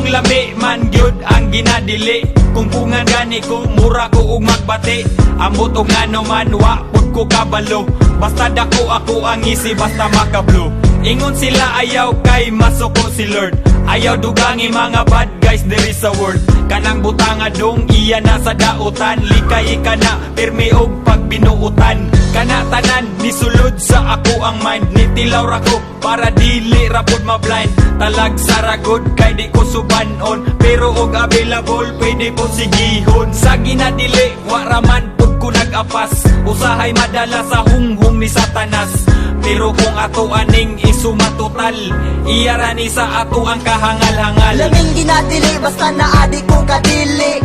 Kung lami man gyud ang ginadili, kung pungan gani ko mura ko ug magbati. Ambot og ngano man wa pud ko kabalo, basta dako ako ang isi basta makablo. Ingon sila ayaw kay masuko si Lord, ayaw dugangi mga bad guys diri sa world. Kanang butanga dong iya na sa dautan, likay ka na pirmi og pagbinuutan. Kana tanan nisulod sa ako ang mind, nitilaw ra ko para dili ra pud ma-blind. Talag saragod kay di ko subanon, pero og available pwede ko sigihon. Sa ginadili wa ra man pud ko nag-apas, usahay madala sa hunghong ni Satanas. Pero kung ato aning isumatotal, iyara ni sa ato ang kahangal-hangal. Laming ginadili basta naadi kong kadili,